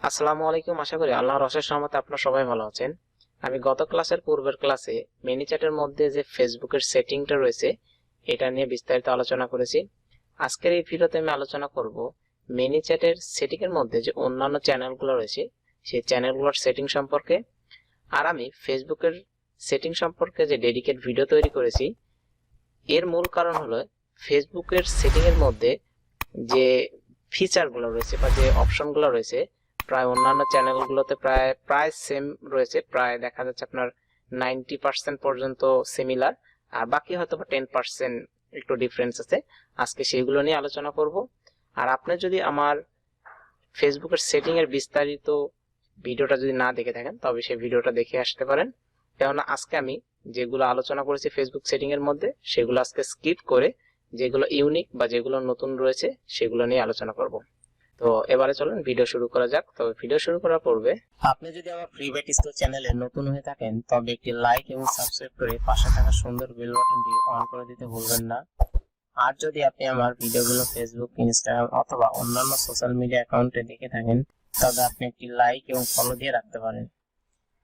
আসসালামু আলাইকুম। আশা করি আল্লাহর অশেষ রহমতে আপনারা সবাই ভালো আছেন। আমি গত ক্লাসের পূর্বের ক্লাসে ManyChat-এর মধ্যে যে ফেসবুকের সেটিংটা রয়েছে এটা নিয়ে বিস্তারিত আলোচনা করেছি। আজকের এই ভিডিওতে আমি আলোচনা করব ManyChat-এর সেটিং এর মধ্যে যে অন্যান্য চ্যানেলগুলো রয়েছে সেই চ্যানেলগুলোর সেটিং সম্পর্কে। আর আমি ফেসবুকের সেটিং সম্পর্কে যে ডেডিকেট ভিডিও তৈরি করেছি এর মূল কারণ হলো ফেসবুকের সেটিং এর মধ্যে যে ফিচারগুলো রয়েছে বা যে অপশনগুলো রয়েছে প্রায় অন্যান্য চ্যানেলগুলোতে প্রায় সেম রয়েছে। প্রায় দেখা যাচ্ছে আপনার 90% পর্যন্ত সিমিলার, আর বাকি হয়তো বা 10% একটু ডিফারেন্স আছে। আজকে সেইগুলো নিয়ে আলোচনা করব। আর আপনি যদি আমার ফেসবুকের সেটিং এর বিস্তারিত ভিডিওটা যদি না দেখে থাকেন তবে সেই ভিডিওটা দেখে আসতে পারেন, কেননা আজকে আমি যেগুলো আলোচনা করেছি ফেসবুক সেটিং এর মধ্যে সেগুলো আজকে স্কিপ করে যেগুলো ইউনিক বা যেগুলো নতুন রয়েছে সেগুলো নিয়ে আলোচনা করব। তো এবারে চলুন ভিডিও শুরু করা যাক। তবে ভিডিও শুরু করার পূর্বে আপনি যদি আমার প্রিভেট স্কুল চ্যানেলে নতুন হয়ে থাকেন তবে একটি লাইক এবং সাবস্ক্রাইব করে পাশে থাকা সুন্দর বেল বাটনটি অন করে দিতে ভুলবেন না। আর যদি আপনি আমার ভিডিওগুলো ফেসবুক, ইনস্টাগ্রাম অথবা অন্যান্য সোশ্যাল মিডিয়া অ্যাকাউন্টে দেখে থাকেন তবে আপনি একটি লাইক এবং ফলো দিয়ে রাখতে পারেন।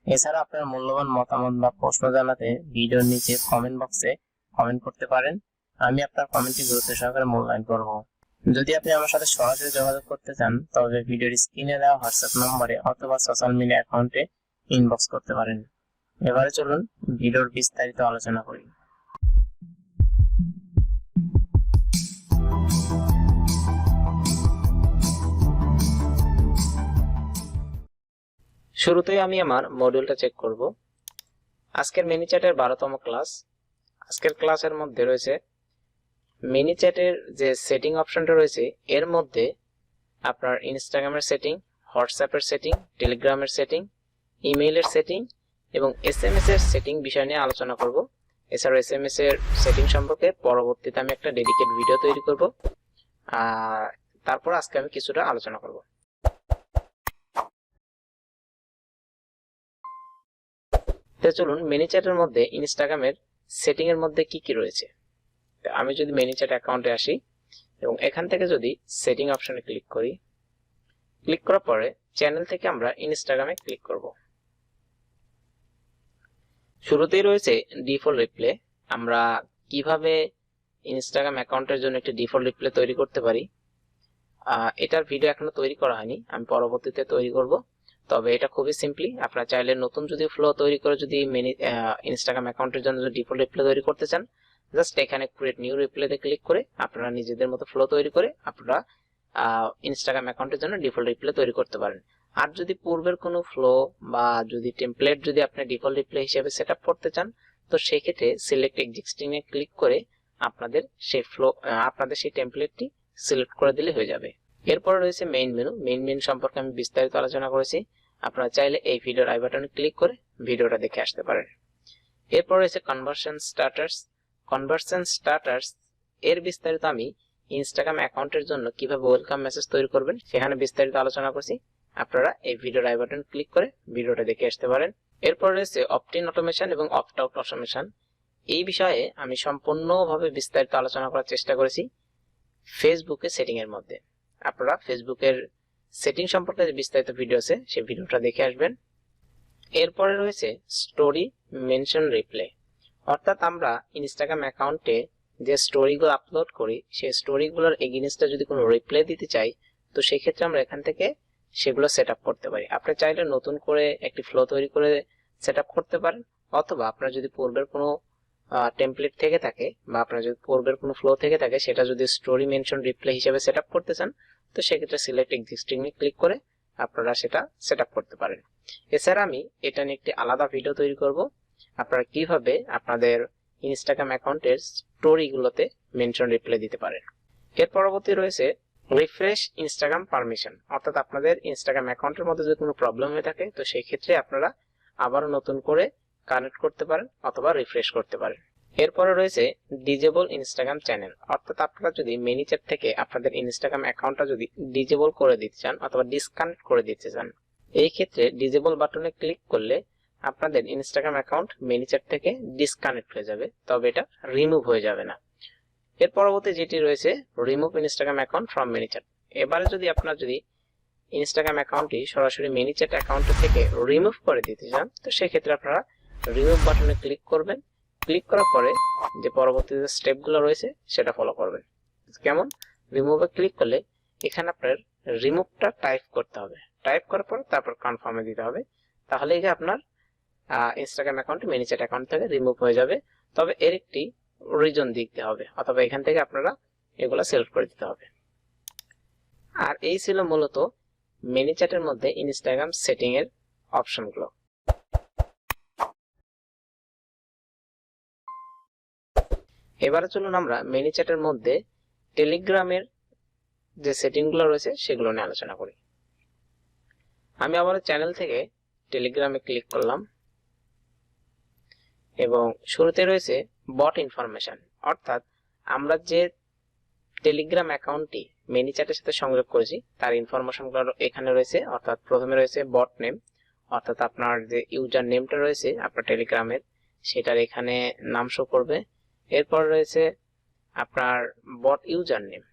এছাড়া আপনার মূল্যবান মতামত বা প্রশ্ন জানাতে ভিডিওর নিচে কমেন্ট বক্সে কমেন্ট করতে পারেন। আমি আপনার কমেন্টটি গুরুত্ব সহকারে মূল্যায়ন করব। যদি আপনি আমার সাথে সরাসরি যোগাযোগ করতে চান তবে ভিডিওর স্ক্রিনে দেওয়া হোয়াটসঅ্যাপ নম্বরে অথবা সোশ্যাল মিডিয়া অ্যাকাউন্টে ইনবক্স করতে পারেন। এবারে চলুন ভিডিওর বিস্তারিত আলোচনা করি। শুরুতেই আমি আমার মডিউলটা চেক করব। আজকের ManyChat-এর 12তম ক্লাস। আজকের ক্লাসের মধ্যে রয়েছে ManyChat-এর যে সেটিং অপশনটা রয়েছে এর মধ্যে আপনার ইনস্টাগ্রামের সেটিং, হোয়াটসঅ্যাপের সেটিং, টেলিগ্রামের সেটিং, ইমেইলের সেটিং এবং SMS এর সেটিং বিষয় নিয়ে আলোচনা করব। এছাড়াও SMS এর সেটিং সম্পর্কে পরবর্তীতে আমি একটা ডেডিকেট ভিডিও তৈরি করব। তারপর আজকে আমি কিছুটা আলোচনা করব। তো চলুন ManyChat-এর মধ্যে ইনস্টাগ্রামের সেটিং এর মধ্যে কি কি রয়েছে। আমি যদি ManyChat অ্যাকাউন্টে আসি এবং এখান থেকে যদি সেটিং অপশনে ক্লিক করি, ক্লিক করার পরে চ্যানেল থেকে আমরা ইনস্টাগ্রামে ক্লিক করব। শুরুতেই রয়েছে ডিফল্ট রিপ্লে। আমরা কিভাবে ইনস্টাগ্রাম অ্যাকাউন্টের জন্য একটি ডিফল্ট রিপ্লে তৈরি করতে পারি এটার ভিডিও এখনো তৈরি করা হয়নি, আমি পরবর্তীতে তৈরি করব। তবে এটা খুবই সিম্পলি, আপনারা চাইলে নতুন যদি ফ্লো তৈরি করে যদি ইনস্টাগ্রাম অ্যাকাউন্টের জন্য যদি ডিফল্ট রিপ্লে তৈরি করতে চান, জাস্ট এখানে ক্রিয়েট নিউ রিপ্লেতে ক্লিক করে আপনারা নিজেদের মতো ফ্লো তৈরি করে আপনারা ইনস্টাগ্রাম অ্যাকাউন্টের জন্য ডিফল্ট রিপ্লে তৈরি করতে পারেন। আর যদি পূর্বের কোনো ফ্লো বা যদি টেমপ্লেট যদি আপনি ডিফল্ট রিপ্লে হিসেবে সেটআপ করতে চান তো সেই ক্ষেত্রে সিলেক্ট এক্সিস্টিং এ ক্লিক করে আপনাদের সেই টেমপ্লেটটি সিলেক্ট করে দিলে হয়ে যাবে। এরপর রয়েছে মেইন মেনু। মেইন সম্পর্কে আমি বিস্তারিত আলোচনা করেছি, আপনারা চাইলে এই ভিডিওর আই বাটনে ক্লিক করে ভিডিওটা দেখে আসতে পারেন। এরপর রয়েছে কনভারসেশন স্টার্টার্স এর বিস্তারিত আমি ইনস্টাগ্রাম অ্যাকাউন্টের জন্য কিভাবে ওয়েলকাম মেসেজ তৈরি করবেন সেখানে বিস্তারিত আলোচনা করছি, আপনারা এই ভিডিওর আই বাটন ক্লিক করে ভিডিওটা দেখে আসতে পারেন। এরপর রয়েছে অপট ইন অটোমেশন এবং অপট আউট অটোমেশন। এই বিষয়ে আমি সম্পূর্ণভাবে বিস্তারিত আলোচনা করার চেষ্টা করেছি ফেসবুকের সেটিং এর মধ্যে। আপনারা ফেসবুকের সেটিং সম্পর্কে যে বিস্তারিত ভিডিও আছে সেই ভিডিওটা দেখে আসবেন। এরপরে রয়েছে স্টোরি মেনশন রিপ্লে, অর্থাৎ আমরা ইনস্টাগ্রাম অ্যাকাউন্টে যে স্টোরিগুলো আপলোড করি সেই স্টোরিগুলোর এগেইনস্টে যদি কোনো রিপ্লে দিতে চাই তো সেই ক্ষেত্রে আমরা এখান থেকে সেগুলো সেটআপ করতে পারি। আপনি চাইলে নতুন করে একটি ফ্লো তৈরি করে সেটআপ করতে পারেন, অথবা আপনার যদি পূর্বের কোনো টেমপ্লেট থেকে থাকে বা আপনার যদি পূর্বের কোনো ফ্লো থেকে থাকে সেটা যদি স্টোরি মেনশন রিপ্লে হিসেবে সেটআপ করতে চান তো সেক্ষেত্রে সিলেক্ট এক্সিস্টিং এ ক্লিক করে আপনারা সেটা সেটআপ করতে পারেন। এছাড়া আমি এটা নিয়ে একটি আলাদা ভিডিও তৈরি করব, আপনারা কিভাবে আপনাদের ইনস্টাগ্রাম অ্যাকাউন্টের স্টোরিগুলোতে মেনশন রিপ্লে দিতে পারেন। এর পরবর্তী রয়েছে রিফ্রেশ ইনস্টাগ্রাম পারমিশন, অর্থাৎ আপনাদের ইনস্টাগ্রাম অ্যাকাউন্টের মধ্যে যদি কোনো প্রবলেম হয়ে থাকে তো সেই ক্ষেত্রে আপনারা আবারও নতুন করে কানেক্ট করতে পারেন অথবা রিফ্রেশ করতে পারেন। এরপরে রয়েছে ডিজেবল ইনস্টাগ্রাম চ্যানেল, অর্থাৎ আপনারা যদি ManyChat থেকে আপনাদের ইনস্টাগ্রাম অ্যাকাউন্টটা যদি ডিজেবল করে দিতে চান অথবা ডিসকানেক্ট করে দিতে চান, এই ক্ষেত্রে ডিজেবল বাটনে ক্লিক করলে আপনাদের ইনস্টাগ্রাম অ্যাকাউন্ট ManyChat থেকে ডিসকানেক্ট হয়ে যাবে, তবে এটা রিমুভ হয়ে যাবে না। এর পরবর্তী যেটি রয়েছে remove Instagram account from ManyChat। এবারে যদি আপনার যদি ইনস্টাগ্রাম অ্যাকাউন্টটি সরাসরি ManyChat অ্যাকাউন্ট থেকে রিমুভ করে দিতে চান, তো সেক্ষেত্রে আপনারা রিমুভ বাটনে ক্লিক করবেন। ক্লিক করার পরে যে পরবর্তী যে স্টেপগুলো রয়েছে সেটা ফলো করবেন। কেমন? রিমুভে ক্লিক করলে এখানে আপনার রিমুভটা টাইপ করতে হবে। টাইপ করার পর তারপর কনফার্মে দিতে হবে। তাহলেই যে আপনার ইনস্টাগ্রাম অ্যাকাউন্ট ManyChat অ্যাকাউন্ট থেকে রিমুভ হয়ে যাবে। তবে এর একটি রিজন দিতে হবে, অথবা এখান থেকে আপনারা এগুলা সিলেক্ট করে দিতে হবে। আর এই ছিল মূলত ManyChat এর মধ্যে ইনস্টাগ্রাম সেটিং এর অপশনগুলো। এবারে চলুন আমরা ManyChat এর মধ্যে টেলিগ্রামের যে সেটিংগুলো রয়েছে সেগুলো নিয়ে আলোচনা করি। আমি আবার চ্যানেল থেকে টেলিগ্রামে ক্লিক করলাম এবং শুরুতে রয়েছে বট ইনফরমেশন, অর্থাৎ আমরা যে টেলিগ্রাম অ্যাকাউন্টটি ManyChat এর সাথে সংযোগ করেছি তার ইনফরমেশনগুলো এখানে রয়েছে। অর্থাৎ প্রথমে রয়েছে বট নেম, অর্থাৎ আপনার যে ইউজার নেমটা রয়েছে আপনার টেলিগ্রামের সেটার এখানে নাম শো করবে। এরপর রয়েছে আপনার বট ইউজার নেম,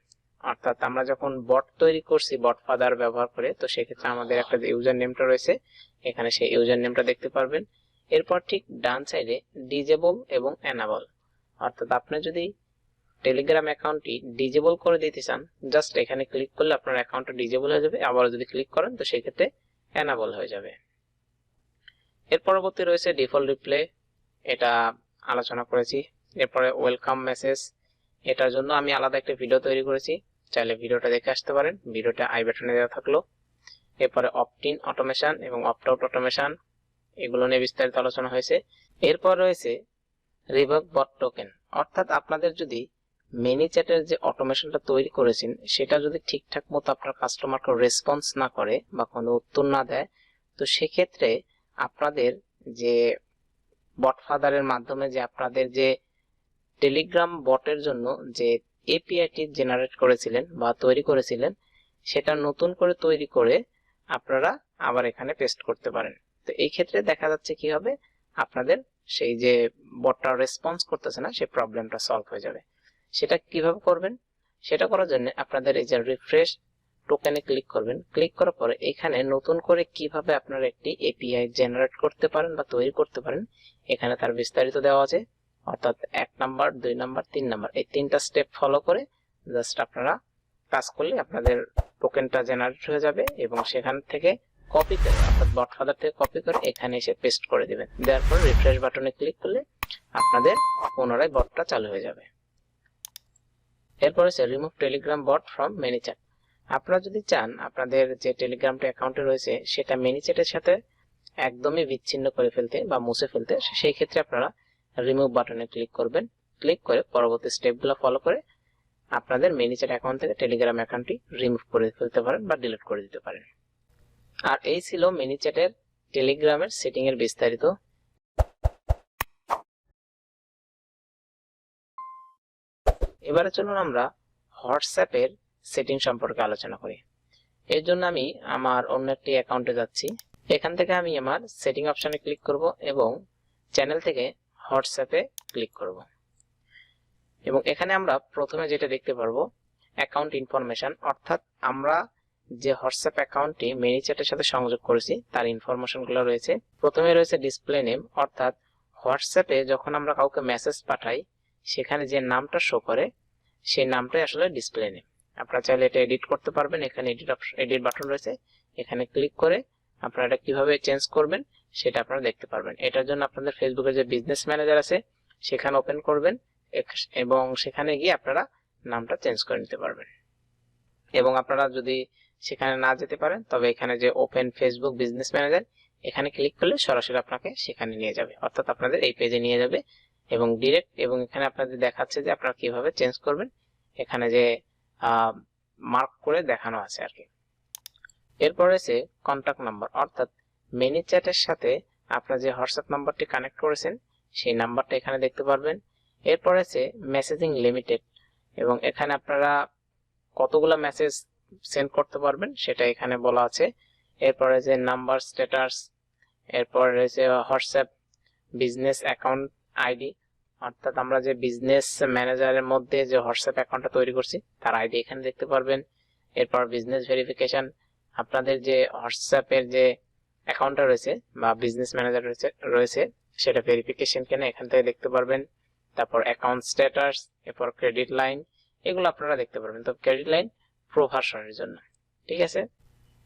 অর্থাৎ আমরা যখন বট তৈরি করছি বট ফাদার ব্যবহার করে, তো সেক্ষেত্রে আমাদের একটা যে ইউজার নেমটা রয়েছে এখানে সেই ইউজার নেমটা দেখতে পারবেন। এরপর ঠিক ডান সাইডে ডিজেবল এবং এনাবল, অর্থাৎ আপনি যদি টেলিগ্রাম অ্যাকাউন্টটি ডিজেবল করে দিতে চান জাস্ট এখানে ক্লিক করলে আপনার অ্যাকাউন্টটা ডিজেবল হয়ে যাবে। আবার যদি ক্লিক করেন তো সেক্ষেত্রে এনাবল হয়ে যাবে। এর পরবর্তী রয়েছে ডিফল্ট রিপ্লে, এটা আলোচনা করেছি। এরপরে ওয়েলকাম মেসেজ, এটার জন্য আমি আলাদা একটা ভিডিও তৈরি করেছি, চাইলে ভিডিওটা দেখে আসতে পারেন, ভিডিওটা আই বাটনে দেওয়া থাকলো। এরপরে অপট ইন অটোমেশন এবং অপট আউট অটোমেশন, এগুলো নিয়ে বিস্তারিত আলোচনা হয়েছে। এরপর রয়েছে রিভোক বট টোকেন, অর্থাৎ আপনাদের যদি ManyChat এর যে অটোমেশনটা তৈরি করেছেন সেটা যদি ঠিকঠাক মতো আপনার কাস্টমারকে রেসপন্স না করে বা কোনো উত্তর না দেয়, তো সেক্ষেত্রে আপনাদের যে বট ফাদারের মাধ্যমে যে আপনাদের যে টেলিগ্রাম বটের জন্য যে এপিআইটি জেনারেট করেছিলেন বা তৈরি করেছিলেন সেটা নতুন করে তৈরি করে আপনারা আবার এখানে পেস্ট করতে পারেন। তো এই ক্ষেত্রে দেখা যাচ্ছে কি হবে, আপনাদের সেই যে বটটা রেসপন্স করতেছে না সেই প্রবলেমটা সলভ হয়ে যাবে। সেটা কিভাবে করবেন? সেটা করার জন্য আপনাদের এই যে রিফ্রেশ টোকেনে ক্লিক করবেন। ক্লিক করার পরে এখানে নতুন করে কিভাবে আপনারা একটি এপিআই জেনারেট করতে পারেন বা তৈরি করতে পারেন এখানে তার বিস্তারিত দেওয়া আছে। অর্থাৎ 1 নাম্বার 2 নাম্বার 3 নাম্বার এই 3টা স্টেপ ফলো করে জাস্ট আপনারা কাজ করলে আপনাদের টোকেনটা জেনারেট হয়ে যাবে এবং সেখান থেকে কপি করে অর্থাৎ বট ফাদার থেকে কপি করে এখানে এসে পেস্ট করে দিবেন। দেওয়ার পর রিফ্রেশ বাটনে ক্লিক করলে আপনাদের পুনরায় বটটা চালু হয়ে যাবে। এরপর আছে remove Telegram bot from ManyChat। আপনারা যদি চান আপনাদের যে টেলিগ্রামটা অ্যাকাউন্টে রয়েছে সেটা ManyChat এর সাথে একদমই বিচ্ছিন্ন করে ফেলতে বা মুছে ফেলতে, সেই ক্ষেত্রে আপনারা রিমুভ বাটনে ক্লিক করবেন। ক্লিক করে পরবর্তী স্টেপগুলো ফলো করে আপনাদের ManyChat অ্যাকাউন্ট থেকে টেলিগ্রাম অ্যাকাউন্টটি রিমুভ করে ফেলতে পারেন বা ডিলিট করে দিতে পারেন। আর এই ছিল ManyChat এর টেলিগ্রামের সেটিং এর বিস্তারিত। এবারে চলুন আমরা হোয়াটসঅ্যাপ এর সেটিং সম্পর্কে আলোচনা করি। এর জন্য আমি আমার অন্য একটি অ্যাকাউন্টে যাচ্ছি। এখান থেকে আমি আমার সেটিং অপশনে ক্লিক করব এবং চ্যানেল থেকে হোয়াটসঅ্যাপে ক্লিক করব এবং এখানে আমরা প্রথমে যেটা দেখতে পারবো অ্যাকাউন্ট ইনফরমেশন, অর্থাৎ আমরা যে হোয়াটসঅ্যাপ অ্যাকাউন্টটি ManyChat এর সাথে সংযোগ করেছি তার ইনফরমেশনগুলো রয়েছে। প্রথমে রয়েছে ডিসপ্লে নেম, অর্থাৎ হোয়াটসঅ্যাপে যখন আমরা কাউকে মেসেজ পাঠাই সেখানে যে নামটা শো করে সেই নামটাই আসলে ডিসপ্লে নেম। আপনারা চাইলে এটা এডিট করতে পারবেন, এখানে এডিট বাটন রয়েছে, এখানে ক্লিক করে আপনারা এটা কিভাবে চেঞ্জ করবেন সেটা আপনারা দেখতে পারবেন। এটার জন্য আপনাদের ফেসবুকের যে বিজনেস ম্যানেজার আছে সেখানে ওপেন করবেন এবং সেখানে গিয়ে আপনারা নামটা চেঞ্জ করে নিতে পারবেন। এবং আপনারা যদি সেখানে না যেতে পারেন তবে এখানে যে ওপেন ফেসবুক বিজনেস ম্যানেজার এখানে ক্লিক করলে সরাসরি আপনাকে সেখানে নিয়ে যাবে, অর্থাৎ আপনাদের এই পেজে নিয়ে যাবে এবং ডিরেক্ট, এবং এখানে আপনাদের দেখাচ্ছে যে আপনারা কিভাবে চেঞ্জ করবেন, এখানে যে মার্ক করে দেখানো আছে আর কি। এরপর আছে কন্টাক্ট নাম্বার, অর্থাৎ ManyChat এর সাথে আপনারা যে হোয়াটসঅ্যাপ নাম্বারটি কানেক্ট করেছেন সেই নাম্বারটা এখানে দেখতে পারবেন। এরপর আছে মেসেজিং লিমিটেড এবং এখানে আপনারা কতগুলো মেসেজ সেন্ড করতে পারবেন সেটা এখানে বলা আছে। এরপরে যে নাম্বার স্ট্যাটাস, এরপর রয়েছে হোয়াটসঅ্যাপ বিজনেস অ্যাকাউন্ট আইডি, অর্থাৎ আমরা যে বিজনেস ম্যানেজারের মধ্যে যে হোয়াটসঅ্যাপ অ্যাকাউন্টটা তৈরি করছি তার আইডি এখানে দেখতে পারবেন। এরপর বিজনেস ভেরিফিকেশন, আপনাদের যে হোয়াটসঅ্যাপের যে অ্যাকাউন্টটা রয়েছে বা বিজনেস ম্যানেজার রয়েছে সেটা ভেরিফিকেশন কিনা এখান থেকে দেখতে পারবেন। তারপর অ্যাকাউন্ট স্ট্যাটাস, এরপর ক্রেডিট লাইন, এগুলো আপনারা দেখতে পারবেন। তো ক্রেডিট লাইন প্রো ভার্সনের জন্য, ঠিক আছে।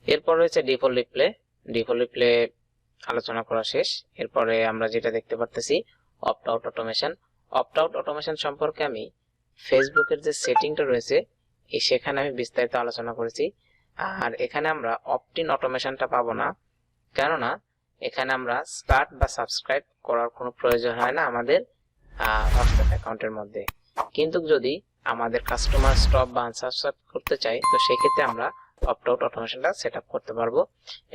এরপর রয়েছে ডিফল্ট রিপ্লে। ডিফল্ট রিপ্লে আলোচনা করা শেষ। এরপরে আমরা যেটা দেখতে পারতেছি opt out automation. Opt out automation সম্পর্কে আমি ফেসবুকের যে সেটিংটা রয়েছে সেখানে আমি বিস্তারিত আলোচনা করেছি। আর এখানে আমরা অপ্ট ইন অটোমেশনটা পাবো না, কেননা এখানে আমরা স্টার্ট বা সাবস্ক্রাইব করার কোনো প্রয়োজন হয় না আমাদের হোয়াটসঅ্যাপ অ্যাকাউন্টের মধ্যে। কিন্তু যদি আমাদের কাস্টমার স্টপ বা আনসাবস্ক্রাইব করতে চাই তো সেক্ষেত্রে আমরা অপ্ট আউট অটোমেশনটা সেট আপ করতে পারবো।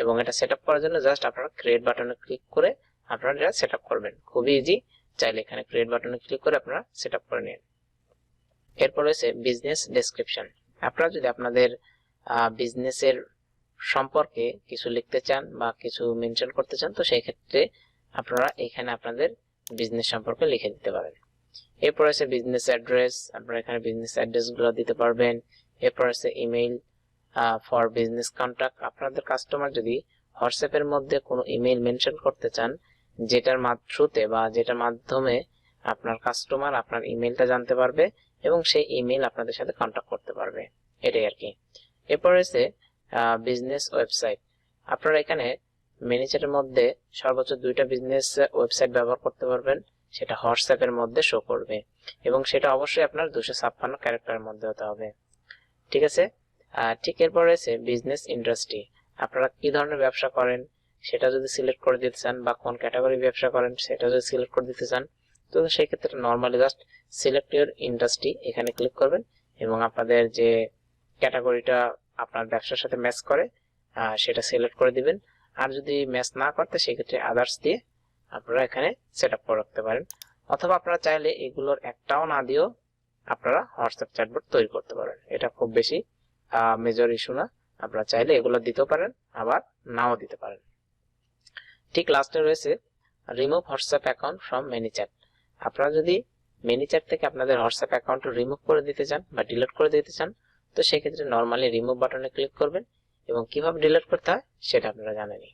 এবং এটা সেট আপ করার জন্য জাস্ট আপনারা ক্রিয়েট বাটনে ক্লিক করে আপনারা এটা সেট আপ করবেন। খুবই ইজি, চাইলে এখানে ক্রিয়েট বাটনে ক্লিক করে আপনারা সেট আপ করে নিন। এরপর রয়েছে বিজনেস ডেসক্রিপশন। আপনারা যদি আপনাদের বিজনেসের সম্পর্কে কিছু লিখতে চান বা কিছু মেনশন করতে চান তো সেই ক্ষেত্রে আপনারা এখানে আপনাদের বিজনেস সম্পর্কে লিখে দিতে পারেন। এরপর আছে বিজনেস অ্যাড্রেস, আপনারা এখানে বিজনেস অ্যাড্রেস গুলো দিতে পারবেন। এরপর আছে ইমেইল ফর বিজনেস কন্টাক্ট। আপনাদের কাস্টমার যদি হোয়াটসঅ্যাপ এর মধ্যে কোনো ইমেইল মেনশন করতে চান যেটার থ্রুতে বা যেটার মাধ্যমে আপনার কাস্টমার আপনার ইমেইলটা জানতে পারবে এবং সেই ইমেইল আপনাদের সাথে কন্টাক্ট করতে পারবে, এটাই আর কি। এরপর আছে বিজনেস ওয়েবসাইট। আপনারা এখানে ManyChat-এর মধ্যে সর্বোচ্চ 2টা বিজনেস ওয়েবসাইট ব্যবহার করতে পারবেন, সেটা হোয়াটসঅ্যাপ এর মধ্যে শো করবে এবং সেটা অবশ্যই আপনার 256 ক্যারেক্টারের মধ্যে হতে হবে, ঠিক আছে। ঠিক এরপর রয়েছে বিজনেস ইন্ডাস্ট্রি। আপনারা কি ধরনের ব্যবসা করেন সেটা যদি সিলেক্ট করে দিতে চান বা কোন ক্যাটাগরি ব্যবসা করেন সেটা যদি সিলেক্ট করে দিতে চান তো সেই ক্ষেত্রে normally just select your industry এখানে ক্লিক করবেন এবং আপনাদের যে ক্যাটাগরিটা আপনার ব্যবসার সাথে ম্যাচ করে সেটা সিলেক্ট করে দিবেন। আর যদি ম্যাচ না করতে সেক্ষেত্রে আদার্স দিয়ে আপনারা এখানে সেট আপ করে রাখতে পারেন, অথবা আপনারা চাইলে এগুলোর একটাও না দিয়েও আপনারা হোয়াটসঅ্যাপ চ্যাটবট তৈরি করতে পারেন। এটা খুব বেশি মেজর ইস্যু না, আপনারা চাইলে এগুলো দিতেও পারেন আবার নাও দিতে পারেন। ঠিক লাস্টে রয়েছে remove WhatsApp account from ManyChat। আপনারা যদি ManyChat থেকে আপনাদের হোয়াটসঅ্যাপ অ্যাকাউন্ট রিমুভ করে দিতে চান বা ডিলিট করে দিতে চান তো সেক্ষেত্রে নর্মালি রিমুভ বাটনে ক্লিক করবেন এবং কিভাবে ডিলিট করতে হয় সেটা আপনারা জানেনই।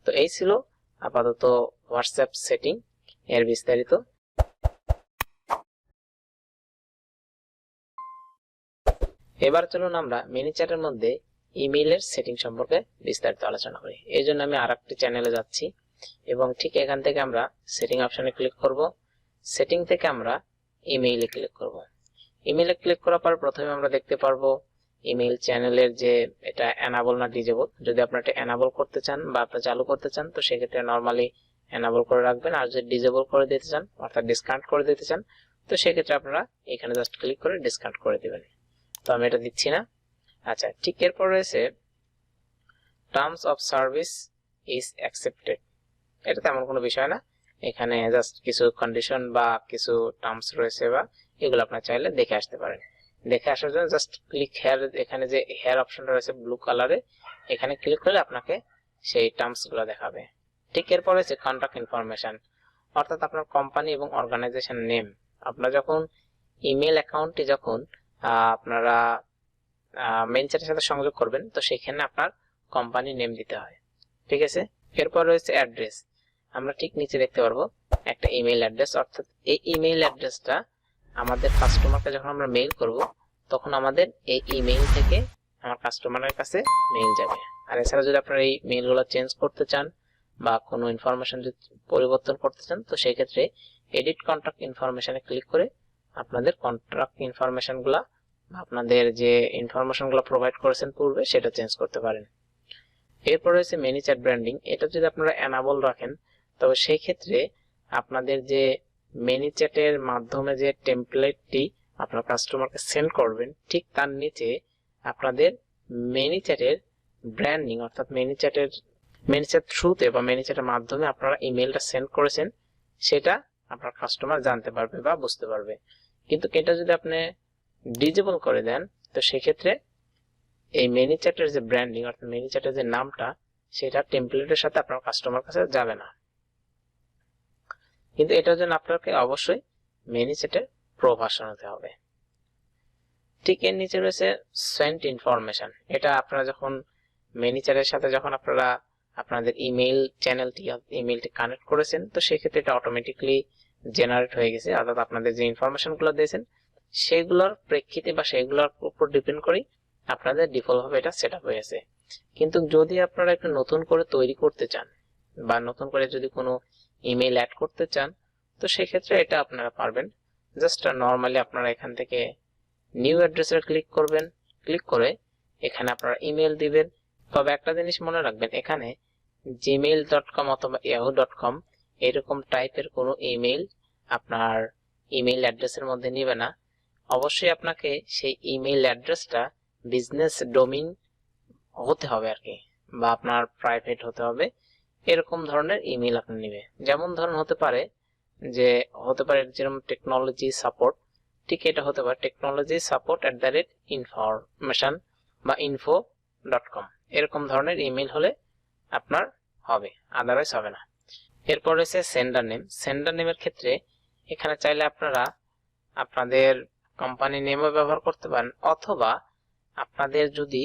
তো এই ছিল আপাতত হোয়াটসঅ্যাপ সেটিং এর বিস্তারিত। এবার চলুন আমরা ManyChat এর মধ্যে ইমেইলের সেটিং সম্পর্কে বিস্তারিত আলোচনা করি। এই জন্য আমি আরেকটি চ্যানেলে যাচ্ছি এবং ঠিক এখান থেকে আমরা সেটিং অপশনে ক্লিক করব। সেটিং থেকে আমরা ইমেইলে ক্লিক করব। ইমেইলে ক্লিক করার পর প্রথমে আমরা দেখতে পারবো ইমেইল চ্যানেলের যে এটা এনাবল না ডিজেবল। যদি আপনারা এটা এনাবল করতে চান বা আপনারা চালু করতে চান তো সেক্ষেত্রে নরমালি এনাবল করে রাখবেন, আর যদি ডিজেবল করে দিতে চান অর্থাৎ ডিসকানেক্ট করে দিতে চান তো সেক্ষেত্রে আপনারা এখানে জাস্ট ক্লিক করে ডিসকানেক্ট করে দিবেন। তো আমি এটা দিচ্ছি না। আচ্ছা, ঠিক এরপর রয়েছে terms of service is accepted. এটা তেমন কোনো বিষয় না, এখানে জাস্ট কিছু কন্ডিশন বা কিছু টার্মস রয়েছে বা এগুলো আপনারা চাইলে দেখে আসতে পারেন। দেখে আসার জন্য জাস্ট ক্লিক হেয়ার, এখানে যে হেয়ার অপশনটা রয়েছে ব্লু কালারে এখানে ক্লিক করলে আপনাকে সেই টার্মস গুলো দেখাবে। ঠিক এরপর রয়েছে কন্টাক্ট ইনফরমেশন, অর্থাৎ আপনার কোম্পানি এবং অর্গানাইজেশন নেম। আপনারা যখন ইমেল অ্যাকাউন্টটি যখন আপনারা ManyChat এর সাথে সংযোগ করবেন তো সেখানে আপনার কোম্পানি নেম দিতে হয়, ঠিক আছে। এরপর রয়েছে অ্যাড্রেস। আমরা ঠিক নিচে দেখতে পারবো একটা ইমেল অ্যাড্রেস, অর্থাৎ এই ইমেল অ্যাড্রেসটা আমাদের কাস্টমারকে যখন আমরা মেইল করব তখন আমাদের এই ইমেইল থেকে আমার কাস্টমারের কাছে মেইল যাবে। আর এছাড়া যদি আপনারা এই মেইলগুলো চেঞ্জ করতে চান বা কোনো ইনফরমেশন যদি পরিবর্তন করতে চান তো সেই ক্ষেত্রে এডিট কন্টাক্ট ইনফরমেশনে ক্লিক করে আপনাদের কন্টাক্ট ইনফরমেশনগুলো আপনাদের যে ইনফরমেশনগুলো প্রোভাইড করেছেন পূর্বে সেটা চেঞ্জ করতে পারেন। এরপর রয়েছে ManyChat ব্র্যান্ডিং। এটা যদি আপনারা এনাবল রাখেন তবে সেই ক্ষেত্রে আপনাদের যে ManyChat এর মাধ্যমে যে টেমপ্লেটটি আপনার কাস্টমারকে সেন্ড করবেন ঠিক তার নিচে আপনাদের ManyChat এর ব্র্যান্ডিং, অর্থাৎ ManyChat থ্রুতে বা ManyChat এর মাধ্যমে আপনারা ইমেলটা সেন্ড করেছেন সেটা আপনার কাস্টমার জানতে পারবে বা বুঝতে পারবে। কিন্তু এটা যদি আপনি ডিজেবল করে দেন তো সেক্ষেত্রে এই ManyChat এর যে ব্র্যান্ডিং অর্থাৎ ManyChat এর যে নামটা সেটা টেমপ্লেটের সাথে আপনার কাস্টমার কাছে যাবে না। কিন্তু এটার জন্য আপনাকে অবশ্যই ManyChat এর প্রো ভার্সন হতে হবে। ঠিক এর নিচে রয়েছে সেন্ট ইনফরমেশন। এটা আপনারা যখন ManyChat-এর সাথে যখন আপনারা আপনাদের ইমেইলটি কানেক্ট করেছেন, তো সেক্ষেত্রে এটা অটোমেটিকলি জেনারেট হয়ে গেছে, অর্থাৎ আপনাদের যে ইনফরমেশনগুলো দিয়েছেন সেগুলোর প্রেক্ষিতে বা সেগুলোর উপর ডিপেন্ড করে আপনাদের ডিফল্ট ভাবে এটা সেট আপ হয়ে গেছে। কিন্তু যদি আপনারা একটু নতুন করে তৈরি করতে চান বা নতুন করে যদি কোনো ইমেইল অ্যাড করতে চান, তো সেক্ষেত্রে এটা আপনারা পারবেন। জাস্ট নর্মালি আপনারা এখান থেকে নিউ অ্যাড্রেসে ক্লিক করবেন, ক্লিক করে এখানে আপনারা ইমেল দিবেন। তবে একটা জিনিস মনে রাখবেন, এখানে gmail.com অথবা yahoo.com এরকম টাইপের কোনো ইমেল আপনার ইমেল অ্যাড্রেসের মধ্যে নেবে না। অবশ্যই আপনাকে সেই ইমেল অ্যাড্রেসটা বিজনেস ডোমেইন হতে হবে আর কি, বা আপনার প্রাইভেট হতে হবে, এরকম ধরনের ইমেল আপনি নেবে। যেমন ধরুন হতে পারে যেরকম টেকনোলজি সাপোর্ট, ঠিক এটা হতে পারে টেকনোলজি সাপোর্ট @information বা info.com, এরকম ধরনের ইমেল হলে আপনার হবে, আদারওয়াইজ হবে না। এরপর রয়েছে সেন্ডার নেম। সেন্ডার নেমের ক্ষেত্রে এখানে চাইলে আপনারা আপনাদের কোম্পানি নেমও ব্যবহার করতে পারেন, অথবা আপনাদের যদি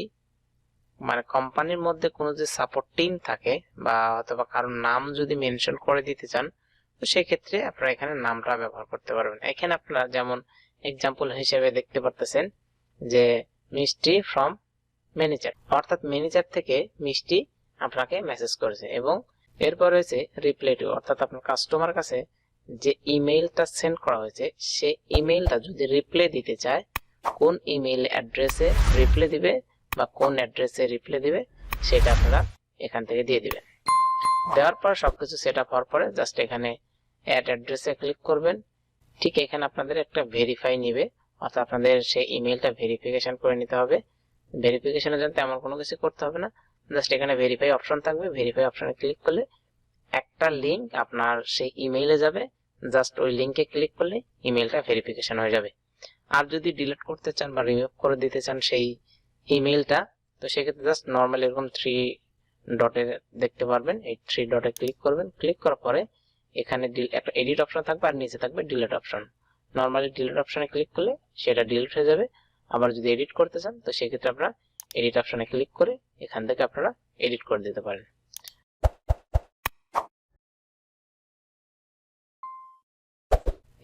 মানে কোম্পানির মধ্যে কোনো যে সাপোর্ট টিম থাকে বা অথবা কারোর নাম যদি মেনশন করে দিতে চান, তো সেই ক্ষেত্রে আপনারা এখানে নামটা ব্যবহার করতে পারবেন। এখানে আপনারা যেমন এক্সাম্পল হিসেবে দেখতে পারতেছেন যে মিষ্টি ফ্রম ManyChat, অর্থাৎ ManyChat থেকে মিষ্টি আপনাকে মেসেজ করেছে। এবং এরপর রয়েছে রিপ্লাই টু, অর্থাৎ আপনার কাস্টমার কাছে যে ইমেইলটা সেন্ড করা হয়েছে সেই ইমেইলটা যদি রিপ্লাই দিতে চায়, কোন ইমেইল অ্যাড্রেসে রিপ্লাই দিবে বা কোন অ্যাড্রেসে রিপ্লাই দিবে সেটা আপনারা এখান থেকে দিয়ে দিবেন। দেওয়ার পর সবকিছু সেট আপ হওয়ার পরে জাস্ট এখানে অ্যাড অ্যাড্রেসে ক্লিক করবেন। ঠিক এখানে আপনাদের একটা ভেরিফাই নিবে, অর্থাৎ আপনাদের সেই ইমেইলটা ভেরিফিকেশন করে নিতে হবে। ভেরিফিকেশনের জন্য তেমন কোনো কিছু করতে হবে না, জাস্ট এখানে ভেরিফাই অপশন থাকবে, ভেরিফাই অপশনে ক্লিক করলে একটা লিংক আপনার সেই ইমেইলে যাবে, জাস্ট ওই লিংকে ক্লিক করলে ইমেইলটা ভেরিফিকেশন হয়ে যাবে। আর যদি ডিলিট করতে চান বা রিমুভ করে দিতে চান সেই ইমেইলটা, তো সেক্ষেত্রে জাস্ট নর্মালি এরকম 3 ডটে দেখতে পারবেন, এই 3 ডটে ক্লিক করবেন। ক্লিক করার পরে এখানে একটা এডিট অপশন থাকবে আর নিচে থাকবে ডিলিট অপশন। নর্মালি ডিলিট অপশনে ক্লিক করলে সেটা ডিলিট হয়ে যাবে। আবার যদি এডিট করতে চান তো সেক্ষেত্রে আপনারা এডিট অপশনে ক্লিক করে এখান থেকে আপনারা এডিট করে দিতে পারেন।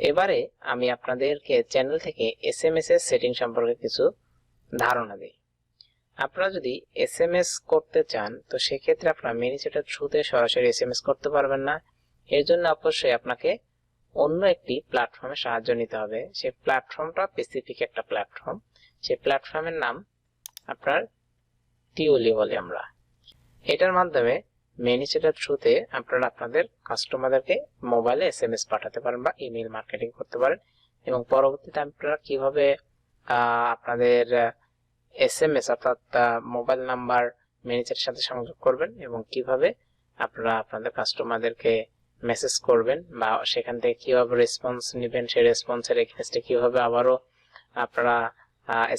এবারে আমি আপনাদেরকে চ্যানেল থেকে SMS এর সেটিং সম্পর্কে কিছু ধারণা দিই। আপনারা যদি SMS করতে চান তো সেক্ষেত্রে আপনারা ManyChat-এর থ্রুতে সরাসরি SMS করতে পারবেন না। এর জন্য অবশ্যই আপনাকে অন্য একটি প্ল্যাটফর্মের সাহায্য নিতে হবে। সেই প্ল্যাটফর্মটা স্পেসিফিক একটা প্ল্যাটফর্ম, সেই প্ল্যাটফর্মের নাম আপনার টিওলি বলি আমরা। এটার মাধ্যমে ManyChat-এর থ্রুতে আপনারা আপনাদের কাস্টমারদেরকে মোবাইলে SMS পাঠাতে পারেন বা ইমেল মার্কেটিং করতে পারেন। এবং পরবর্তীতে আপনারা কিভাবে আপনাদের SMS অর্থাৎ মোবাইল নাম্বার ManyChat-এর সাথে সংযোগ করবেন এবং কিভাবে আপনারা আপনাদের কাস্টমারদেরকে মেসেজ করবেন বা সেখান থেকে কিভাবে রেসপন্স নেবেন, সেই রেসপন্সের এগেইনস্টে কিভাবে আবারও আপনারা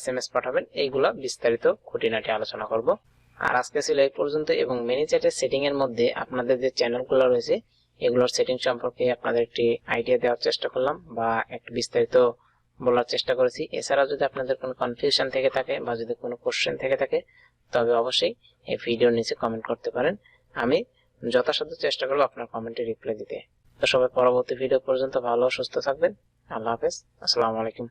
SMS পাঠাবেন, এইগুলা বিস্তারিত খুঁটিনাটি আলোচনা করব। আর আজকে ছিল এই পর্যন্ত। এবং ManyChat-এর সেটিং এর মধ্যে আপনাদের যে চ্যানেলগুলো রয়েছে এগুলোর সেটিং সম্পর্কে আপনাদের একটি আইডিয়া দেওয়ার চেষ্টা করলাম বা একটু বিস্তারিত বলার চেষ্টা করেছি। এছাড়াও যদি আপনাদের কোনো কনফিউশন থেকে থাকে বা যদি কোনো কোশ্চেন থেকে থাকে তবে অবশ্যই এই ভিডিওর নিচে কমেন্ট করতে পারেন, আমি যথাসাধ্য চেষ্টা করব আপনার কমেন্টে রিপ্লাই দিতে। তো সবাই পরবর্তী ভিডিও পর্যন্ত ভালো ও সুস্থ থাকবেন। আল্লাহ হাফেজ, আসসালামু আলাইকুম।